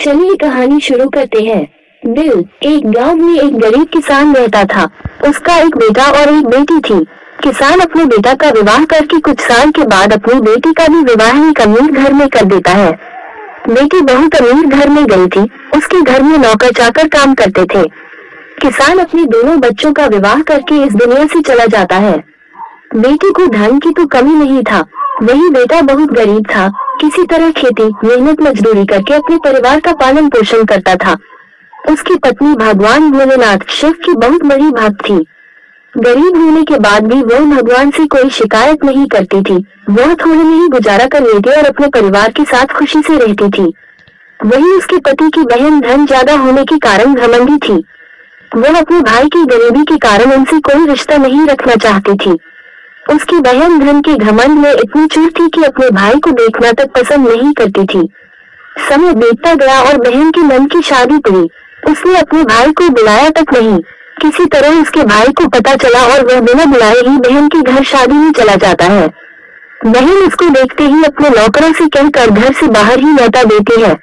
चलिए कहानी शुरू करते हैं। बिल, एक गांव में एक गरीब किसान रहता था। उसका एक बेटा और एक बेटी थी। किसान अपने बेटा का विवाह करके कुछ साल के बाद अपनी बेटी का भी विवाह एक अमीर घर में कर देता है। बेटी बहुत अमीर घर में गई थी। उसके घर में नौकर चाकर काम करते थे। किसान अपने दोनों बच्चों का विवाह करके इस दुनिया से चला जाता है। बेटी को धन की तो कमी नहीं था, वही बेटा बहुत गरीब था। किसी तरह खेती मेहनत मजदूरी करके अपने परिवार का पालन पोषण करता था। उसकी पत्नी भगवान भोलेनाथ शिव की बहुत बड़ी भक्त थी। गरीब होने के बाद भी वह भगवान से कोई शिकायत नहीं करती थी। वह थोड़े में ही गुजारा कर लेती और अपने परिवार के साथ खुशी से रहती थी। वही उसके पति की बहन धन ज्यादा होने के कारण घमंडी थी। वह अपने भाई की गरीबी के कारण उनसे कोई रिश्ता नहीं रखना चाहती थी। उसकी बहन धन के घमंड में इतनी चूर थी कि अपने भाई को देखना तक पसंद नहीं करती थी। समय बीतता गया और बहन की मन की शादी पड़ी। उसने अपने भाई को बुलाया तक नहीं। किसी तरह उसके भाई को पता चला और वह बिना बुलाए ही बहन के घर शादी में चला जाता है। बहन उसको देखते ही अपने नौकरों से कहकर घर से बाहर ही लौटा देती है।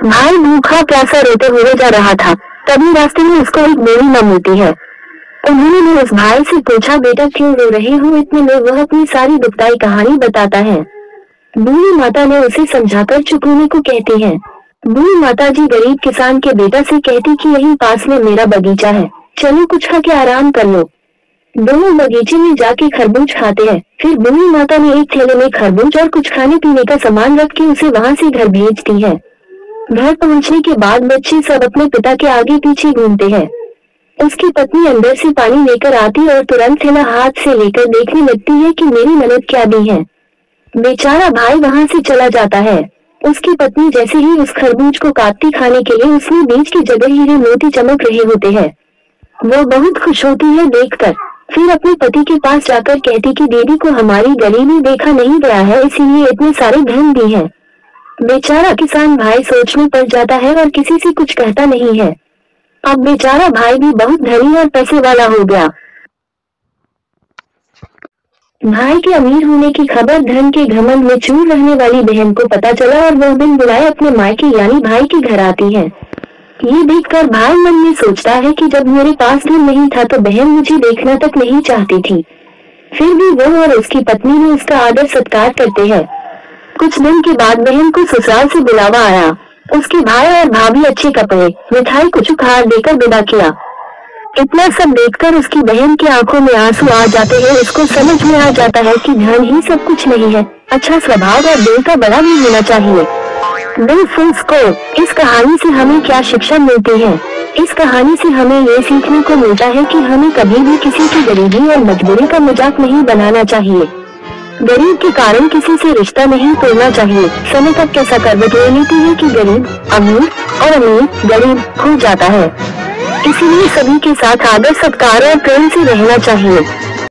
भाई भूखा प्यासा रोते हुए जा रहा था। तभी रास्ते में उसको एक बूढ़ी माँ मिलती है। उन्होंने उस भाई से पूछा, बेटा क्यों रो रहे हो? इतने में वह अपनी सारी दुखदाई कहानी बताता है। बूढ़ी माता ने उसे समझाकर चुप होने को कहती है। बूढ़ी माता जी गरीब किसान के बेटा से कहती कि यहीं पास में मेरा बगीचा है, चलो कुछ खा के आराम कर लो। दोनों बगीचे में जाके खरबूज खाते हैं। फिर बूढ़ी माता ने एक थैले में खरबूज और कुछ खाने पीने का सामान रख के उसे वहाँ से घर भेजती है। घर पहुँचने के बाद बच्चे सब अपने पिता के आगे पीछे घूमते हैं। उसकी पत्नी अंदर से पानी लेकर आती और तुरंत थैला हाथ से लेकर देखने लगती है कि मेरी ननद क्या दी है। बेचारा भाई वहाँ से चला जाता है। उसकी पत्नी जैसे ही उस खरबूज को काटती खाने के लिए, उसमें बीज की जगह हीरे मोती चमक रहे होते हैं। वो बहुत खुश होती है देखकर। फिर अपने पति के पास जाकर कहती कि दीदी को हमारी गरीबी देखा नहीं गया है, इसीलिए इतने सारे धन दी है। बेचारा किसान भाई सोच में पड़ जाता है और किसी से कुछ कहता नहीं है। अब बेचारा भाई भी बहुत धनी और पैसे वाला हो गया। भाई के अमीर होने की खबर धन के घमंड में चूर रहने वाली बहन को पता चला और वह बिन बुलाए अपने मायके यानी भाई के घर आती है। ये देखकर भाई मन में सोचता है कि जब मेरे पास धन नहीं था तो बहन मुझे देखना तक नहीं चाहती थी। फिर भी वह और उसकी पत्नी ने उसका आदर सत्कार करते हैं। कुछ दिन के बाद बहन को ससुराल से बुलावा आया। उसके भाई और भाभी अच्छे कपड़े, मिठाई, कुछ उपहार देकर विदा किया। इतना सब देखकर उसकी बहन की आंखों में आंसू आ जाते हैं। उसको समझ में आ जाता है कि धन ही सब कुछ नहीं है, अच्छा स्वभाव और दिल का बड़ा भी होना चाहिए। Bill full score. इस कहानी से हमें क्या शिक्षा मिलती है? इस कहानी से हमें ये सीखने को मिलता है कि हमें कभी भी किसी की गरीबी और मजबूरी का मजाक नहीं बनाना चाहिए। गरीब के कारण किसी से रिश्ता नहीं तोड़ना चाहिए। समय तक कैसा करवट ले लेती है कि गरीब अमीर और अमीर गरीब हो जाता है। इसीलिए सभी के साथ आदर सत्कार और प्रेम से रहना चाहिए।